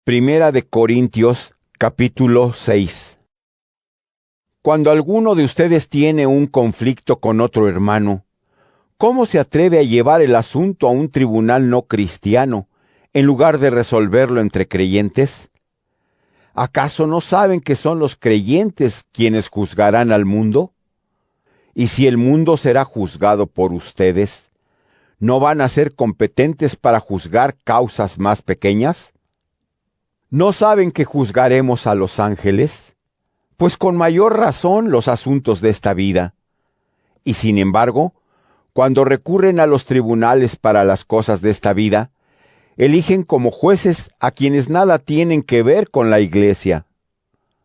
Primera de Corintios, capítulo 6. Cuando alguno de ustedes tiene un conflicto con otro hermano, ¿cómo se atreve a llevar el asunto a un tribunal no cristiano, en lugar de resolverlo entre creyentes? ¿Acaso no saben que son los creyentes quienes juzgarán al mundo? Y si el mundo será juzgado por ustedes, ¿no van a ser competentes para juzgar causas más pequeñas? ¿No saben que juzgaremos a los ángeles? Pues con mayor razón los asuntos de esta vida. Y sin embargo, cuando recurren a los tribunales para las cosas de esta vida, eligen como jueces a quienes nada tienen que ver con la iglesia.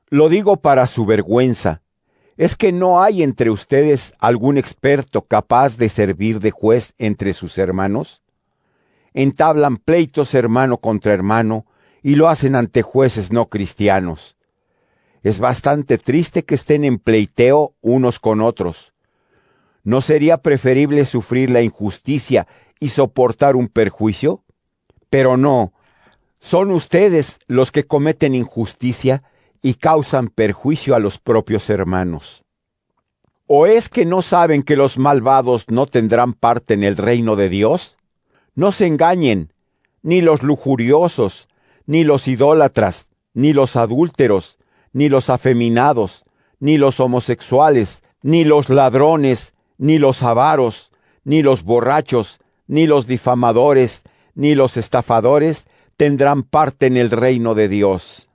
Lo digo para su vergüenza. ¿Es que no hay entre ustedes algún experto capaz de servir de juez entre sus hermanos? Entablan pleitos hermano contra hermano, y lo hacen ante jueces no cristianos. Es bastante triste que estén en pleiteo unos con otros. ¿No sería preferible sufrir la injusticia y soportar un perjuicio? Pero no, son ustedes los que cometen injusticia y causan perjuicio a los propios hermanos. ¿O es que no saben que los malvados no tendrán parte en el reino de Dios? No se engañen, ni los lujuriosos, ni los idólatras, ni los adúlteros, ni los afeminados, ni los homosexuales, ni los ladrones, ni los avaros, ni los borrachos, ni los difamadores, ni los estafadores tendrán parte en el reino de Dios.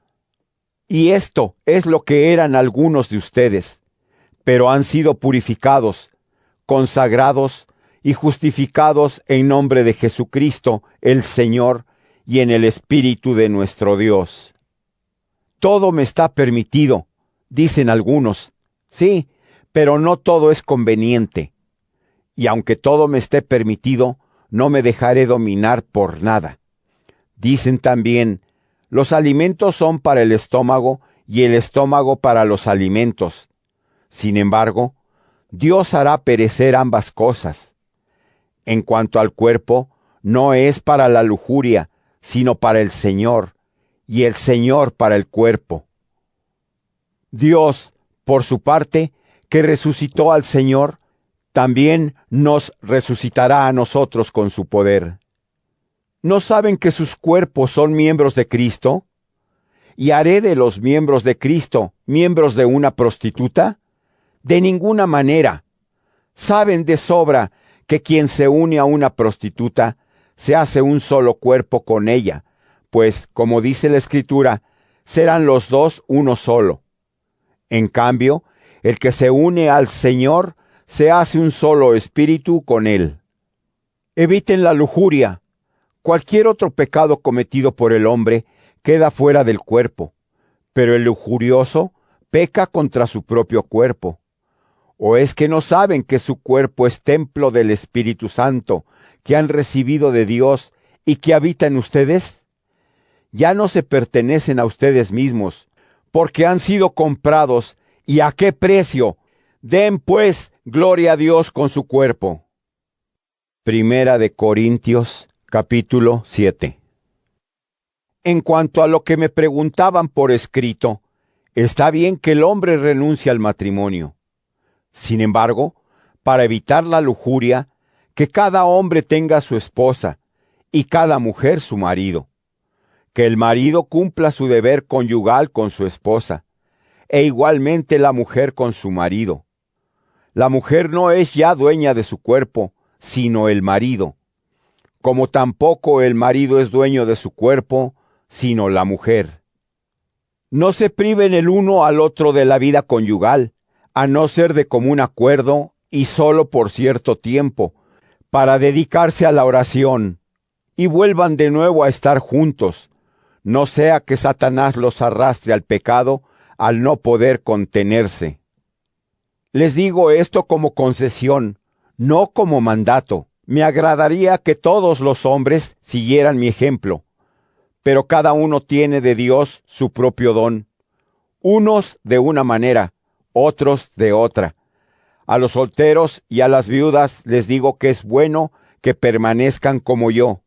Y esto es lo que eran algunos de ustedes, pero han sido purificados, consagrados y justificados en nombre de Jesucristo, el Señor, y en el Espíritu de nuestro Dios. Todo me está permitido, dicen algunos. Sí, pero no todo es conveniente. Y aunque todo me esté permitido, no me dejaré dominar por nada. Dicen también, los alimentos son para el estómago y el estómago para los alimentos. Sin embargo, Dios hará perecer ambas cosas. En cuanto al cuerpo, no es para la lujuria, sino para el Señor, y el Señor para el cuerpo. Dios, por su parte, que resucitó al Señor, también nos resucitará a nosotros con su poder. ¿No saben que sus cuerpos son miembros de Cristo? ¿Y haré de los miembros de Cristo miembros de una prostituta? De ninguna manera. Saben de sobra que quien se une a una prostituta se hace un solo cuerpo con ella, pues, como dice la Escritura, serán los dos uno solo. En cambio, el que se une al Señor se hace un solo espíritu con Él. Eviten la lujuria. Cualquier otro pecado cometido por el hombre queda fuera del cuerpo, pero el lujurioso peca contra su propio cuerpo. ¿O es que no saben que su cuerpo es templo del Espíritu Santo, que han recibido de Dios y que habita en ustedes? Ya no se pertenecen a ustedes mismos, porque han sido comprados. ¿Y a qué precio? Den pues gloria a Dios con su cuerpo. Primera de Corintios, capítulo 7. En cuanto a lo que me preguntaban por escrito, está bien que el hombre renuncie al matrimonio. Sin embargo, para evitar la lujuria, que cada hombre tenga su esposa y cada mujer su marido. Que el marido cumpla su deber conyugal con su esposa, e igualmente la mujer con su marido. La mujer no es ya dueña de su cuerpo, sino el marido, como tampoco el marido es dueño de su cuerpo, sino la mujer. No se priven el uno al otro de la vida conyugal, a no ser de común acuerdo y solo por cierto tiempo, para dedicarse a la oración, y vuelvan de nuevo a estar juntos, no sea que Satanás los arrastre al pecado al no poder contenerse. Les digo esto como concesión, no como mandato. Me agradaría que todos los hombres siguieran mi ejemplo, pero cada uno tiene de Dios su propio don, unos de una manera, otros de otra. A los solteros y a las viudas les digo que es bueno que permanezcan como yo.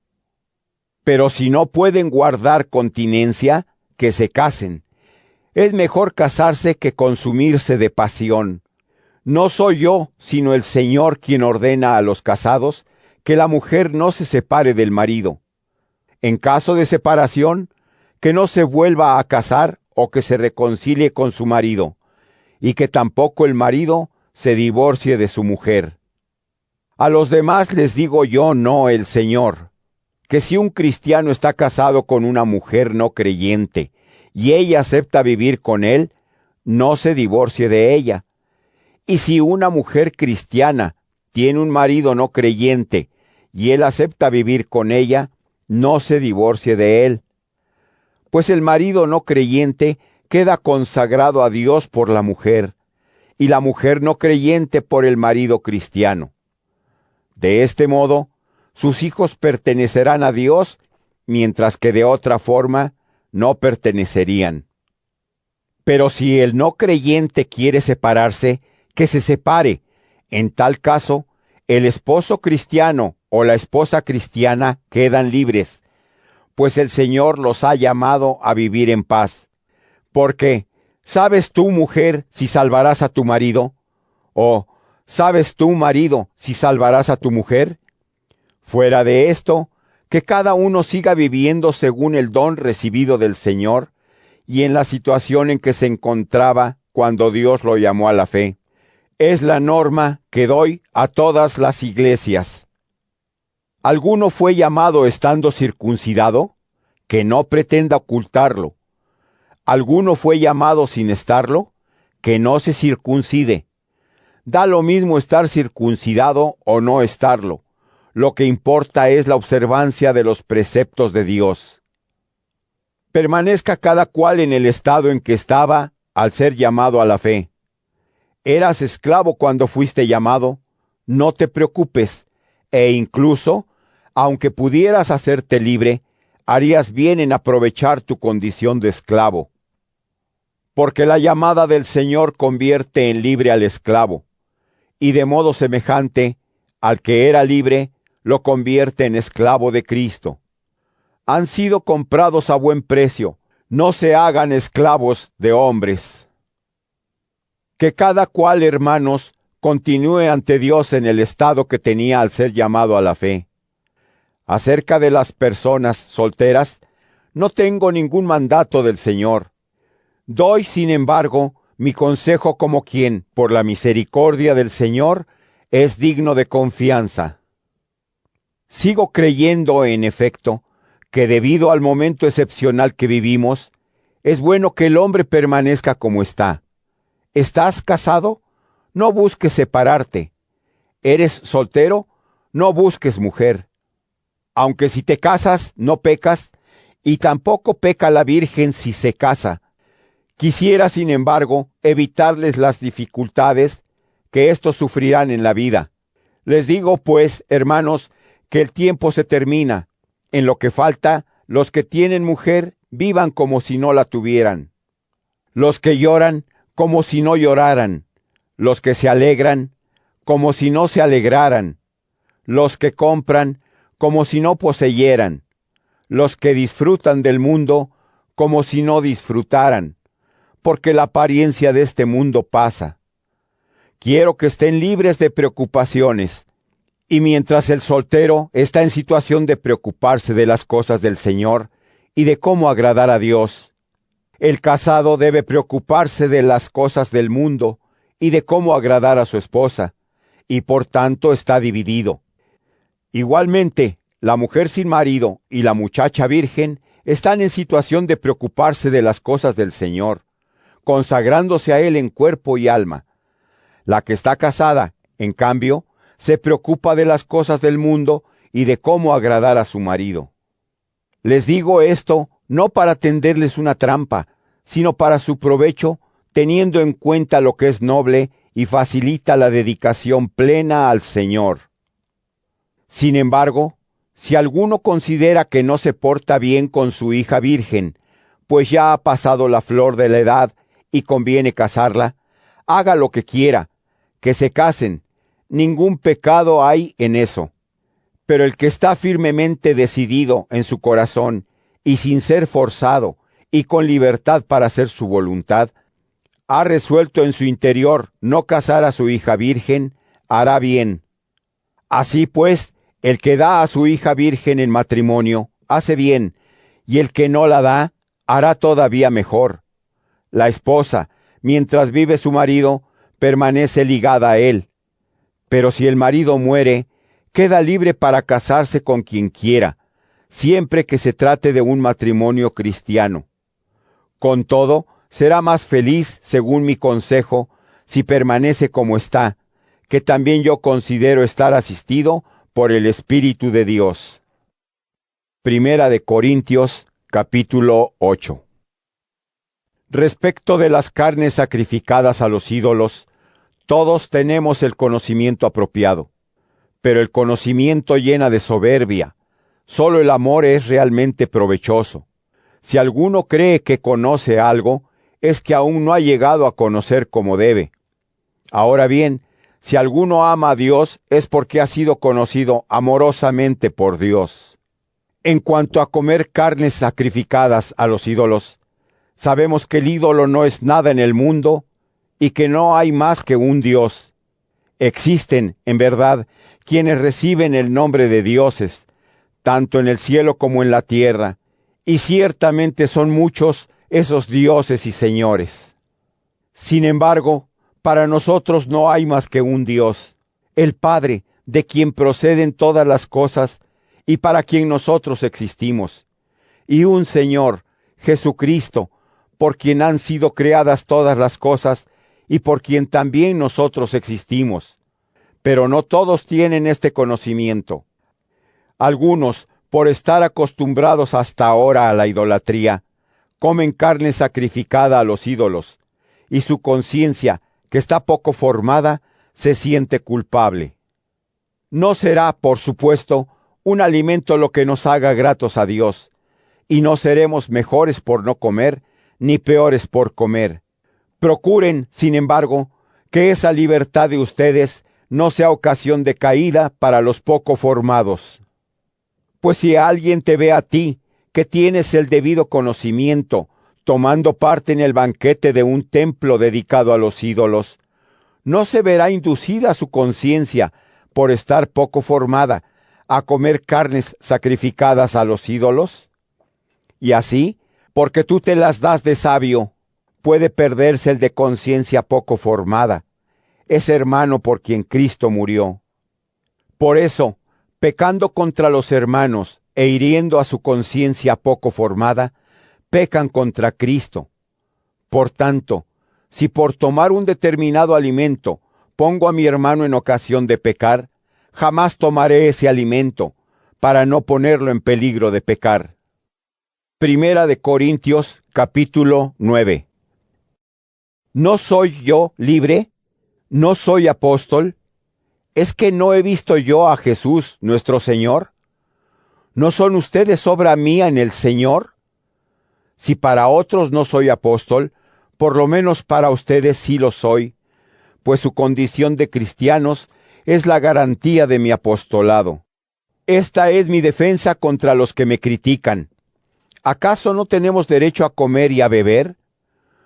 Pero si no pueden guardar continencia, que se casen. Es mejor casarse que consumirse de pasión. No soy yo, sino el Señor quien ordena a los casados que la mujer no se separe del marido. En caso de separación, que no se vuelva a casar o que se reconcilie con su marido, y que tampoco el marido se divorcie de su mujer. A los demás les digo yo, no el Señor, que si un cristiano está casado con una mujer no creyente, y ella acepta vivir con él, no se divorcie de ella. Y si una mujer cristiana tiene un marido no creyente, y él acepta vivir con ella, no se divorcie de él. Pues el marido no creyente queda consagrado a Dios por la mujer, y la mujer no creyente por el marido cristiano. De este modo, sus hijos pertenecerán a Dios, mientras que de otra forma no pertenecerían. Pero si el no creyente quiere separarse, que se separe. En tal caso, el esposo cristiano o la esposa cristiana quedan libres, pues el Señor los ha llamado a vivir en paz. Porque, ¿sabes tú, mujer, si salvarás a tu marido? ¿O sabes tú, marido, si salvarás a tu mujer? Fuera de esto, que cada uno siga viviendo según el don recibido del Señor y en la situación en que se encontraba cuando Dios lo llamó a la fe. Es la norma que doy a todas las iglesias. ¿Alguno fue llamado estando circuncidado? Que no pretenda ocultarlo. ¿Alguno fue llamado sin estarlo? Que no se circuncide. Da lo mismo estar circuncidado o no estarlo. Lo que importa es la observancia de los preceptos de Dios. Permanezca cada cual en el estado en que estaba al ser llamado a la fe. Eras esclavo cuando fuiste llamado, no te preocupes, e incluso, aunque pudieras hacerte libre, harías bien en aprovechar tu condición de esclavo. Porque la llamada del Señor convierte en libre al esclavo, y de modo semejante, al que era libre, lo convierte en esclavo de Cristo. Han sido comprados a buen precio, no se hagan esclavos de hombres. Que cada cual, hermanos, continúe ante Dios en el estado que tenía al ser llamado a la fe. Acerca de las personas solteras, no tengo ningún mandato del Señor. Doy, sin embargo, mi consejo como quien, por la misericordia del Señor, es digno de confianza. Sigo creyendo, en efecto, que debido al momento excepcional que vivimos, es bueno que el hombre permanezca como está. ¿Estás casado? No busques separarte. ¿Eres soltero? No busques mujer. Aunque si te casas, no pecas, y tampoco peca la virgen si se casa. Quisiera, sin embargo, evitarles las dificultades que éstos sufrirán en la vida. Les digo, pues, hermanos, que el tiempo se termina. En lo que falta, los que tienen mujer, vivan como si no la tuvieran. Los que lloran, como si no lloraran. Los que se alegran, como si no se alegraran. Los que compran, como si no poseyeran. Los que disfrutan del mundo, como si no disfrutaran. Porque la apariencia de este mundo pasa. Quiero que estén libres de preocupaciones. Y mientras el soltero está en situación de preocuparse de las cosas del Señor y de cómo agradar a Dios, el casado debe preocuparse de las cosas del mundo y de cómo agradar a su esposa, y por tanto está dividido. Igualmente, la mujer sin marido y la muchacha virgen están en situación de preocuparse de las cosas del Señor, consagrándose a Él en cuerpo y alma. La que está casada, en cambio, se preocupa de las cosas del mundo y de cómo agradar a su marido. Les digo esto no para tenderles una trampa, sino para su provecho, teniendo en cuenta lo que es noble y facilita la dedicación plena al Señor. Sin embargo, si alguno considera que no se porta bien con su hija virgen, pues ya ha pasado la flor de la edad y conviene casarla, haga lo que quiera, que se casen, ningún pecado hay en eso. Pero el que está firmemente decidido en su corazón y sin ser forzado y con libertad para hacer su voluntad, ha resuelto en su interior no casar a su hija virgen, hará bien. Así pues, el que da a su hija virgen en matrimonio, hace bien, y el que no la da, hará todavía mejor. La esposa, mientras vive su marido, permanece ligada a él. Pero si el marido muere, queda libre para casarse con quien quiera, siempre que se trate de un matrimonio cristiano. Con todo, será más feliz, según mi consejo, si permanece como está, que también yo considero estar asistido por el Espíritu de Dios. Primera de Corintios, capítulo 8. Respecto de las carnes sacrificadas a los ídolos, todos tenemos el conocimiento apropiado. Pero el conocimiento llena de soberbia. Solo el amor es realmente provechoso. Si alguno cree que conoce algo, es que aún no ha llegado a conocer como debe. Ahora bien, si alguno ama a Dios, es porque ha sido conocido amorosamente por Dios. En cuanto a comer carnes sacrificadas a los ídolos, sabemos que el ídolo no es nada en el mundo y que no hay más que un Dios. Existen, en verdad, quienes reciben el nombre de dioses, tanto en el cielo como en la tierra, y ciertamente son muchos esos dioses y señores. Sin embargo, para nosotros no hay más que un Dios, el Padre, de quien proceden todas las cosas y para quien nosotros existimos, y un Señor, Jesucristo, por quien han sido creadas todas las cosas y por quien también nosotros existimos. Pero no todos tienen este conocimiento. Algunos, por estar acostumbrados hasta ahora a la idolatría, comen carne sacrificada a los ídolos, y su conciencia, que está poco formada, se siente culpable. No será, por supuesto, un alimento lo que nos haga gratos a Dios, y no seremos mejores por no comer, ni peores por comer. Procuren, sin embargo, que esa libertad de ustedes no sea ocasión de caída para los poco formados. Pues si alguien te ve a ti, que tienes el debido conocimiento, tomando parte en el banquete de un templo dedicado a los ídolos, ¿no se verá inducida su conciencia, por estar poco formada, a comer carnes sacrificadas a los ídolos? Y así, porque tú te las das de sabio, puede perderse el de conciencia poco formada, ese hermano por quien Cristo murió. Por eso, pecando contra los hermanos e hiriendo a su conciencia poco formada, pecan contra Cristo. Por tanto, si por tomar un determinado alimento pongo a mi hermano en ocasión de pecar, jamás tomaré ese alimento, para no ponerlo en peligro de pecar. Primera de Corintios, capítulo 9. ¿No soy yo libre? ¿No soy apóstol? ¿Es que no he visto yo a Jesús, nuestro Señor? ¿No son ustedes obra mía en el Señor? Si para otros no soy apóstol, por lo menos para ustedes sí lo soy, pues su condición de cristianos es la garantía de mi apostolado. Esta es mi defensa contra los que me critican. ¿Acaso no tenemos derecho a comer y a beber?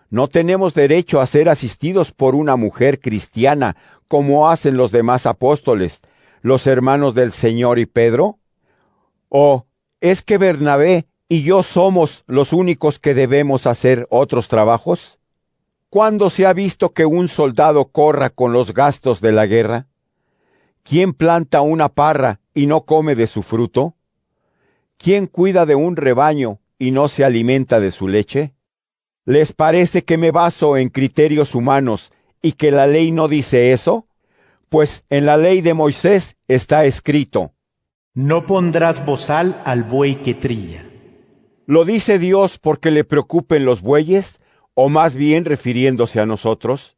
¿No tenemos derecho a ser asistidos por una mujer cristiana, como hacen los demás apóstoles, los hermanos del Señor y Pedro? ¿O es que Bernabé y yo somos los únicos que debemos hacer otros trabajos? ¿Cuándo se ha visto que un soldado corra con los gastos de la guerra? ¿Quién planta una parra y no come de su fruto? ¿Quién cuida de un rebaño y no se alimenta de su leche? ¿Les parece que me baso en criterios humanos y que la ley no dice eso? Pues en la ley de Moisés está escrito: no pondrás bozal al buey que trilla. ¿Lo dice Dios porque le preocupen los bueyes, o más bien refiriéndose a nosotros?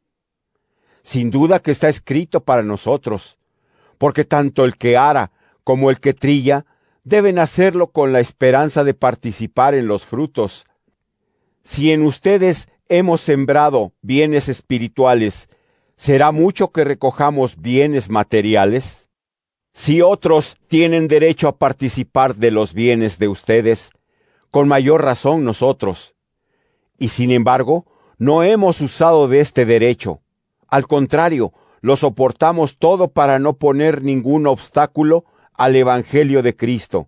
Sin duda que está escrito para nosotros, porque tanto el que ara como el que trilla deben hacerlo con la esperanza de participar en los frutos. Si en ustedes hemos sembrado bienes espirituales, ¿será mucho que recojamos bienes materiales? Si otros tienen derecho a participar de los bienes de ustedes, con mayor razón nosotros. Y sin embargo, no hemos usado de este derecho. Al contrario, lo soportamos todo para no poner ningún obstáculo al Evangelio de Cristo.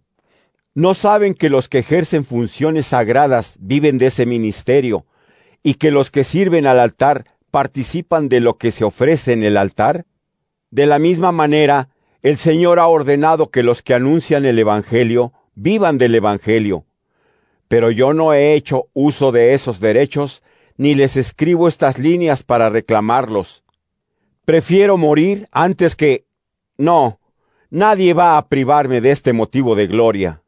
¿No saben que los que ejercen funciones sagradas viven de ese ministerio y que los que sirven al altar participan de lo que se ofrece en el altar? De la misma manera, el Señor ha ordenado que los que anuncian el Evangelio vivan del Evangelio. Pero yo no he hecho uso de esos derechos, ni les escribo estas líneas para reclamarlos. Prefiero morir antes que... No, nadie va a privarme de este motivo de gloria.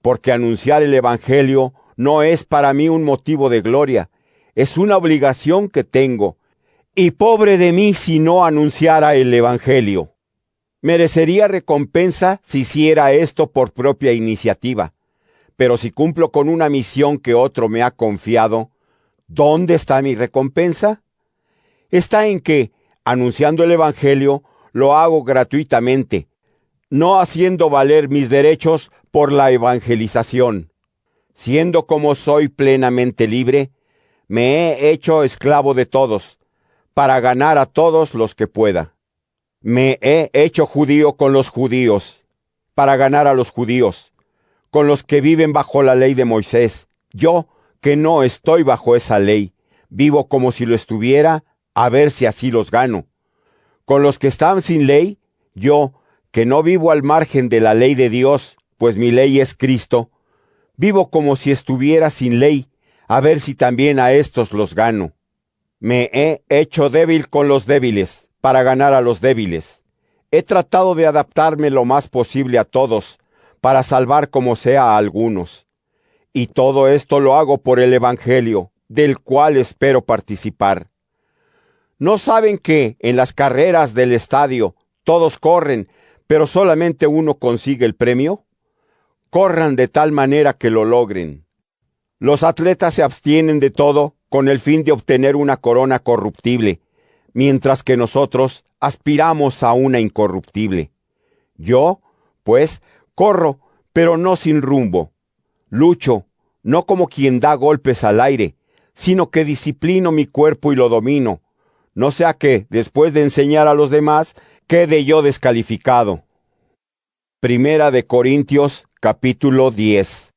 Porque anunciar el Evangelio no es para mí un motivo de gloria, es una obligación que tengo. Y pobre de mí si no anunciara el Evangelio. Merecería recompensa si hiciera esto por propia iniciativa. Pero si cumplo con una misión que otro me ha confiado, ¿dónde está mi recompensa? Está en que, anunciando el Evangelio, lo hago gratuitamente, no haciendo valer mis derechos por la evangelización. Siendo como soy plenamente libre, me he hecho esclavo de todos, para ganar a todos los que pueda. Me he hecho judío con los judíos, para ganar a los judíos, con los que viven bajo la ley de Moisés. Yo, que no estoy bajo esa ley, vivo como si lo estuviera, a ver si así los gano. Con los que están sin ley, yo, que no vivo al margen de la ley de Dios, pues mi ley es Cristo, vivo como si estuviera sin ley, a ver si también a estos los gano. Me he hecho débil con los débiles, para ganar a los débiles. He tratado de adaptarme lo más posible a todos, para salvar como sea a algunos. Y todo esto lo hago por el Evangelio, del cual espero participar. ¿No saben que en las carreras del estadio todos corren, pero solamente uno consigue el premio? Corran de tal manera que lo logren. Los atletas se abstienen de todo con el fin de obtener una corona corruptible, mientras que nosotros aspiramos a una incorruptible. Yo, pues, corro, pero no sin rumbo. Lucho, no como quien da golpes al aire, sino que disciplino mi cuerpo y lo domino, no sea que, después de enseñar a los demás, quede yo descalificado. Primera de Corintios, capítulo 10.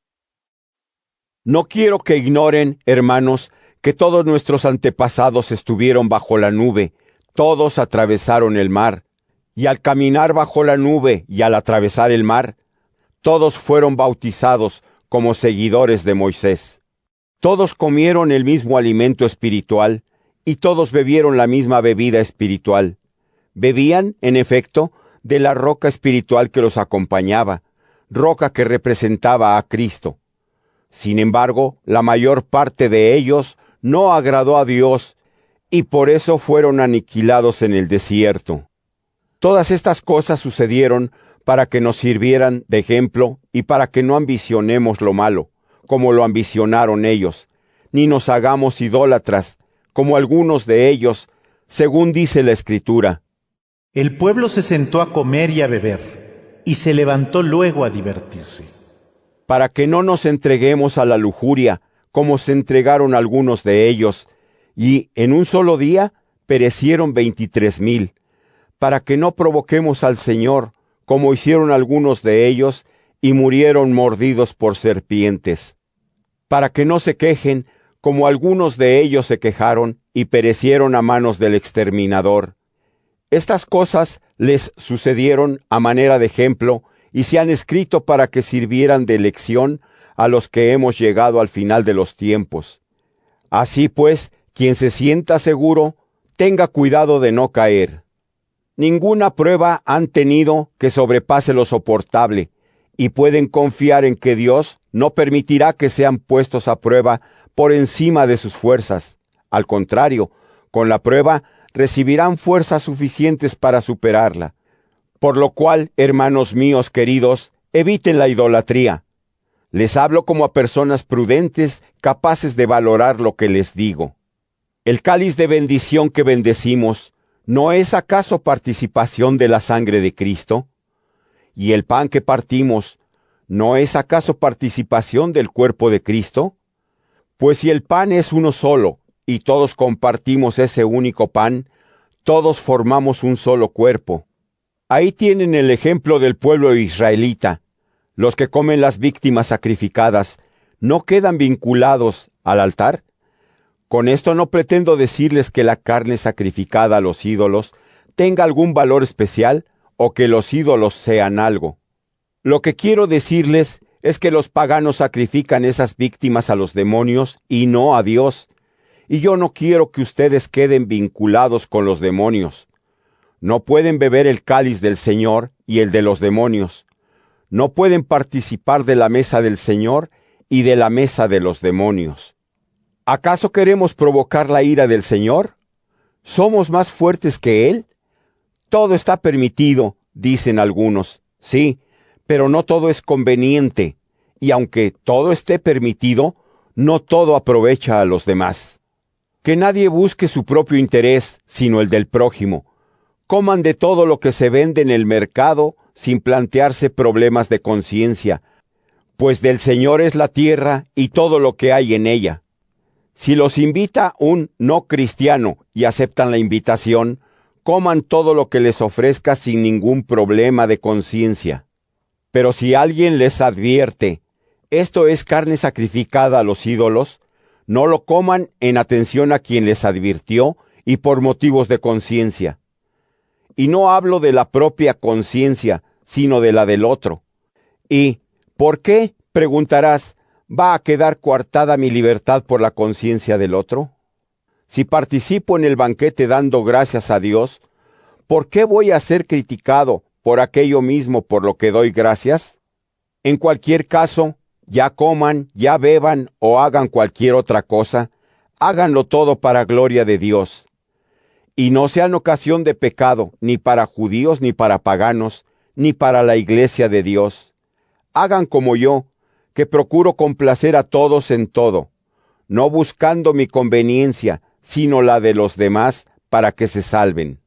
No quiero que ignoren, hermanos, que todos nuestros antepasados estuvieron bajo la nube, todos atravesaron el mar, y al caminar bajo la nube y al atravesar el mar, todos fueron bautizados como seguidores de Moisés. Todos comieron el mismo alimento espiritual, y todos bebieron la misma bebida espiritual. Bebían, en efecto, de la roca espiritual que los acompañaba, roca que representaba a Cristo. Sin embargo, la mayor parte de ellos no agradó a Dios, y por eso fueron aniquilados en el desierto. Todas estas cosas sucedieron para que nos sirvieran de ejemplo y para que no ambicionemos lo malo, como lo ambicionaron ellos, ni nos hagamos idólatras, como algunos de ellos, según dice la Escritura. El pueblo se sentó a comer y a beber, y se levantó luego a divertirse. Para que no nos entreguemos a la lujuria, como se entregaron algunos de ellos, y en un solo día perecieron 23,000. Para que no provoquemos al Señor, como hicieron algunos de ellos, y murieron mordidos por serpientes. Para que no se quejen, como algunos de ellos se quejaron, y perecieron a manos del exterminador. Estas cosas les sucedieron a manera de ejemplo, y se han escrito para que sirvieran de lección a los que hemos llegado al final de los tiempos. Así pues, quien se sienta seguro, tenga cuidado de no caer. Ninguna prueba han tenido que sobrepase lo soportable, y pueden confiar en que Dios no permitirá que sean puestos a prueba por encima de sus fuerzas. Al contrario, con la prueba recibirán fuerzas suficientes para superarla. Por lo cual, hermanos míos queridos, eviten la idolatría. Les hablo como a personas prudentes, capaces de valorar lo que les digo. El cáliz de bendición que bendecimos, ¿no es acaso participación de la sangre de Cristo? y el pan que partimos, ¿no es acaso participación del cuerpo de Cristo? Pues si el pan es uno solo, y todos compartimos ese único pan, todos formamos un solo cuerpo. Ahí tienen el ejemplo del pueblo israelita. Los que comen las víctimas sacrificadas, ¿no quedan vinculados al altar? Con esto no pretendo decirles que la carne sacrificada a los ídolos tenga algún valor especial o que los ídolos sean algo. Lo que quiero decirles es que los paganos sacrifican esas víctimas a los demonios y no a Dios. Y yo no quiero que ustedes queden vinculados con los demonios. No pueden beber el cáliz del Señor y el de los demonios. No pueden participar de la mesa del Señor y de la mesa de los demonios. ¿Acaso queremos provocar la ira del Señor? ¿Somos más fuertes que Él? Todo está permitido, dicen algunos. Sí, pero no todo es conveniente. Y aunque todo esté permitido, no todo aprovecha a los demás. Que nadie busque su propio interés, sino el del prójimo. Coman de todo lo que se vende en el mercado sin plantearse problemas de conciencia, pues del Señor es la tierra y todo lo que hay en ella. Si los invita un no cristiano y aceptan la invitación, coman todo lo que les ofrezca sin ningún problema de conciencia. Pero si alguien les advierte, esto es carne sacrificada a los ídolos, no lo coman en atención a quien les advirtió y por motivos de conciencia. Y no hablo de la propia conciencia, sino de la del otro. ¿Y por qué, preguntarás, va a quedar coartada mi libertad por la conciencia del otro? Si participo en el banquete dando gracias a Dios, ¿por qué voy a ser criticado por aquello mismo por lo que doy gracias? En cualquier caso, ya coman, ya beban o hagan cualquier otra cosa, háganlo todo para gloria de Dios. Y no sean ocasión de pecado, ni para judíos, ni para paganos, ni para la iglesia de Dios. Hagan como yo, que procuro complacer a todos en todo, no buscando mi conveniencia, sino la de los demás, para que se salven.